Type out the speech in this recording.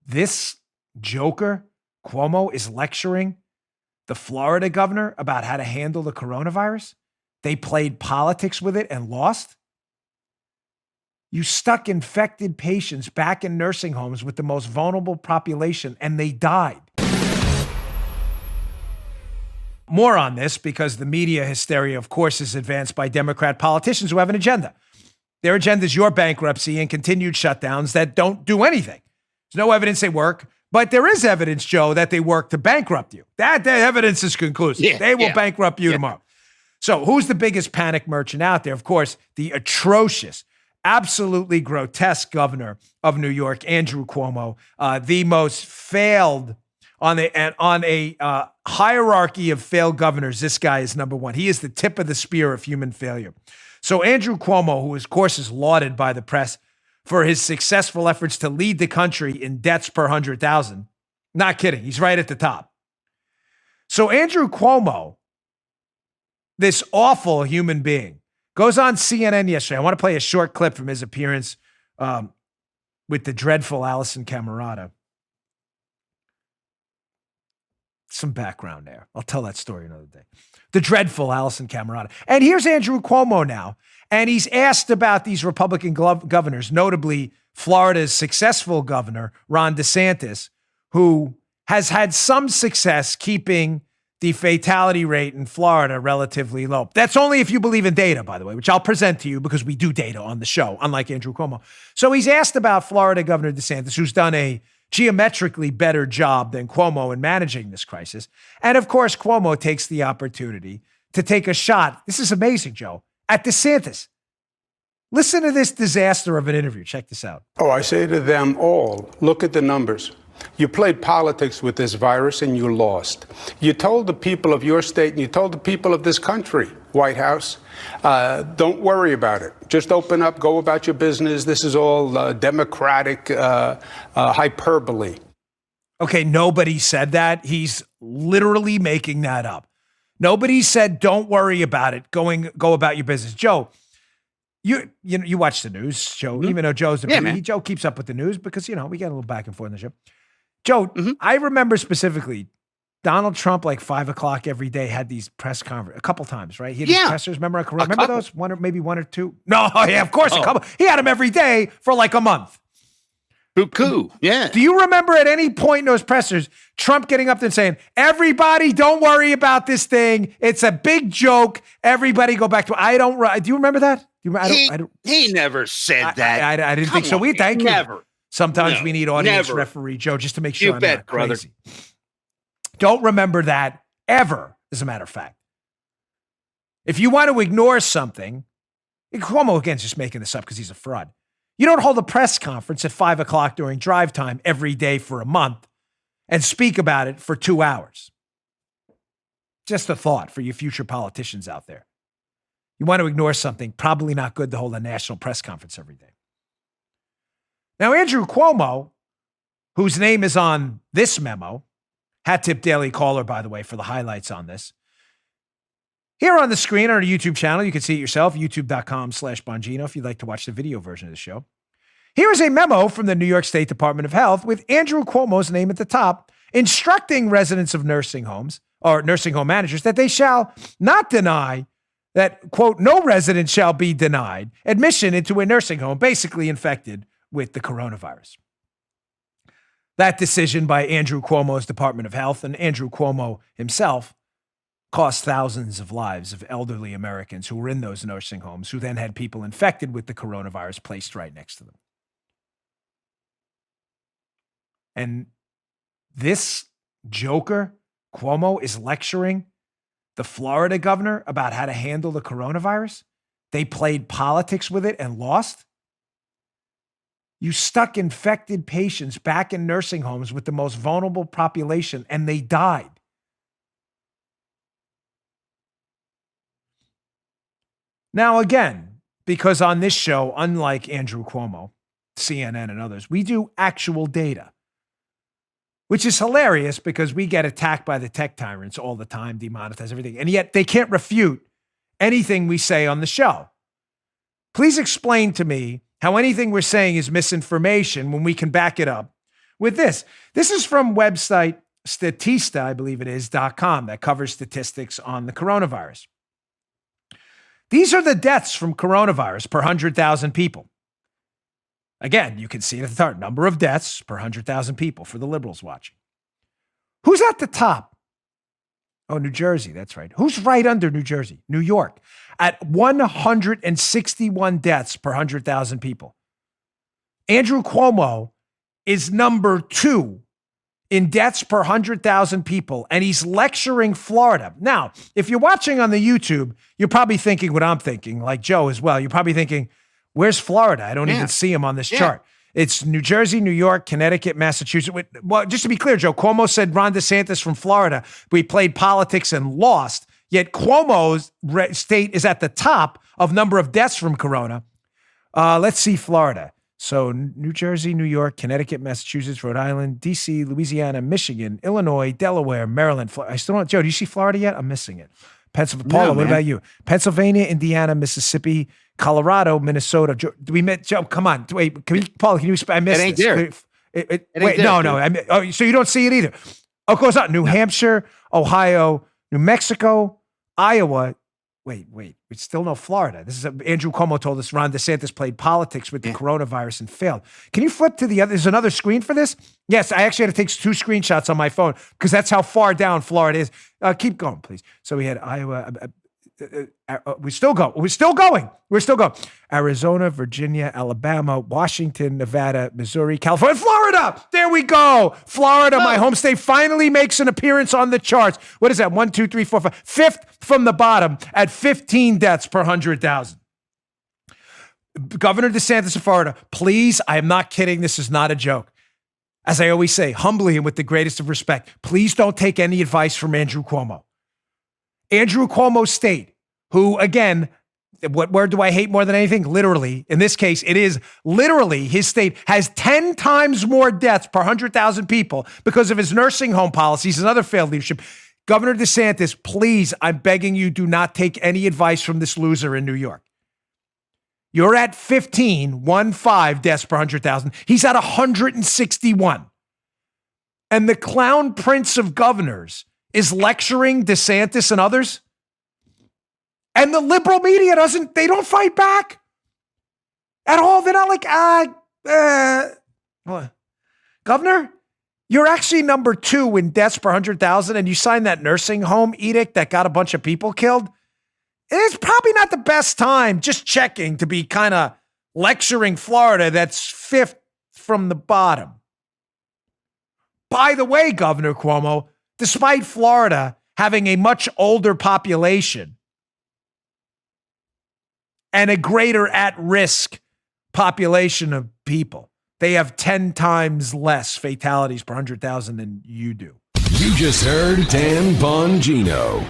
This joker, Cuomo, is lecturing the Florida governor about how to handle the coronavirus. They played politics with it and lost. You stuck infected patients back in nursing homes with the most vulnerable population, and they died. More on this because the media hysteria, of course, is advanced by Democrat politicians who have an agenda. Their agenda is your bankruptcy and continued shutdowns that don't do anything. There's no evidence they work, but there is evidence, Joe, that they work to bankrupt you. That evidence is conclusive. They will bankrupt you tomorrow. So who's the biggest panic merchant out there? Of course, the atrocious, absolutely grotesque governor of New York, Andrew Cuomo, the most failed on a hierarchy of failed governors. This guy is number one. He is the tip of the spear of human failure. So Andrew Cuomo, who of course is lauded by the press for his successful efforts to lead the country in deaths per 100,000. Not kidding. He's right at the top. So Andrew Cuomo, this awful human being, goes on CNN yesterday. I want to play a short clip from his appearance with the dreadful Allison Camerata. Some background there. I'll tell that story another day. The dreadful Allison Camerata. And here's Andrew Cuomo now. And he's asked about these Republican governors, notably Florida's successful governor, Ron DeSantis, who has had some success keeping the fatality rate in Florida relatively low. That's only if you believe in data, by the way, which I'll present to you because we do data on the show, unlike Andrew Cuomo. So he's asked about Florida Governor DeSantis, who's done a geometrically better job than Cuomo in managing this crisis. And of course, Cuomo takes the opportunity to take a shot. This is amazing, Joe, at DeSantis. Listen to this disaster of an interview. Check this out. Oh, I say to them all, look at the numbers. You played politics with this virus and you lost. You told the people of your state and you told the people of this country, White House, don't worry about it. Just open up, go about your business. This is all democratic hyperbole. Okay, nobody said that. He's literally making that up. Nobody said, don't worry about it. Go about your business. Joe, you watch the news, Joe, even though Joe's Joe keeps up with the news because, we get a little back and forth in the show. Joe, I remember specifically Donald Trump, like 5 o'clock every day, had these press conferences a couple times, right? He had these pressers. Remember those? Maybe one or two? No, yeah, of course, a couple. He had them every day for like a month. Buku, yeah. Do you remember at any point in those pressers, Trump getting up there and saying, everybody, don't worry about this thing. It's a big joke. Everybody go back to it. Do you remember that? He never said that. I didn't think so. Thank you. Never. Sometimes we need audience referee, Joe, just to make sure you I'm bet, not brother. crazy. Don't remember that ever, as a matter of fact. If you want to ignore something, Cuomo, again, is just making this up because he's a fraud. You don't hold a press conference at 5 o'clock during drive time every day for a month and speak about it for 2 hours. Just a thought for you future politicians out there. You want to ignore something, probably not good to hold a national press conference every day. Now, Andrew Cuomo, whose name is on this memo, Hat Tip Daily Caller, by the way, for the highlights on this. Here on the screen on our YouTube channel, you can see it yourself, youtube.com/Bongino, if you'd like to watch the video version of the show. Here is a memo from the New York State Department of Health with Andrew Cuomo's name at the top, instructing residents of nursing homes or nursing home managers that they shall not deny that, quote, no resident shall be denied admission into a nursing home basically infected with the coronavirus. That decision by Andrew Cuomo's Department of Health and Andrew Cuomo himself cost thousands of lives of elderly Americans who were in those nursing homes who then had people infected with the coronavirus placed right next to them. And this joker, Cuomo, is lecturing the Florida governor about how to handle the coronavirus. They played politics with it and lost. You stuck infected patients back in nursing homes with the most vulnerable population, and they died. Now, again, because on this show, unlike Andrew Cuomo, CNN and others, we do actual data, which is hilarious because we get attacked by the tech tyrants all the time, demonetize everything, and yet they can't refute anything we say on the show. Please explain to me how anything we're saying is misinformation when we can back it up with this. This is from website Statista, I believe it is, .com, that covers statistics on the coronavirus. These are the deaths from coronavirus per 100,000 people. Again, you can see it at the top, number of deaths per 100,000 people for the liberals watching. Who's at the top? Oh, New Jersey, that's right. Who's right under New Jersey? New York, at 161 deaths per 100,000 people. Andrew Cuomo is number 2 in deaths per 100,000 people, and he's lecturing Florida. Now, if you're watching on the YouTube, you're probably thinking what I'm thinking, like Joe as well. You're probably thinking, where's Florida? I don't even see him on this chart. It's New Jersey, New York, Connecticut, Massachusetts. Well, just to be clear, Joe, Cuomo said Ron DeSantis from Florida, but he played politics and lost, yet Cuomo's state is at the top of number of deaths from corona. Let's see Florida. So New Jersey, New York, Connecticut, Massachusetts, Rhode Island, D.C., Louisiana, Michigan, Illinois, Delaware, Maryland. I still don't. Joe, do you see Florida yet? I'm missing it. Pennsylvania. Paula, what about you? Pennsylvania, Indiana, Mississippi, Colorado, Minnesota. Joe, come on. Wait, Paula, can you? I missed it. Ain't there. Wait, no. So you don't see it either. Of course not. New Hampshire, Ohio, New Mexico, Iowa. Wait. We still know Florida. This is Andrew Cuomo told us Ron DeSantis played politics with the coronavirus and failed. Can you flip to the other? There's another screen for this? Yes, I actually had to take 2 screenshots on my phone because that's how far down Florida is. Keep going, please. So we had Iowa. We're still going. Arizona, Virginia, Alabama, Washington, Nevada, Missouri, California, Florida. There we go. Florida, my home state, finally makes an appearance on the charts. What is that? 1, 2, 3, 4, 5. 5th from the bottom at 15 deaths per 100,000. Governor DeSantis of Florida, please, I am not kidding. This is not a joke. As I always say, humbly and with the greatest of respect, please don't take any advice from Andrew Cuomo. Andrew Cuomo's state, who, again, what word do I hate more than anything? Literally. In this case, it is literally his state has 10 times more deaths per 100,000 people because of his nursing home policies and other failed leadership. Governor DeSantis, please, I'm begging you, do not take any advice from this loser in New York. You're at 15 deaths per 100,000. He's at 161. And the clown prince of governors is lecturing DeSantis and others. And the liberal media they don't fight back at all. They're not like, Governor, you're actually number 2 in deaths per 100,000, and you signed that nursing home edict that got a bunch of people killed. It's probably not the best time, just checking, to be kind of lecturing Florida that's 5th from the bottom. By the way, Governor Cuomo, despite Florida having a much older population and a greater at-risk population of people, they have 10 times less fatalities per 100,000 than you do. You just heard Dan Bongino.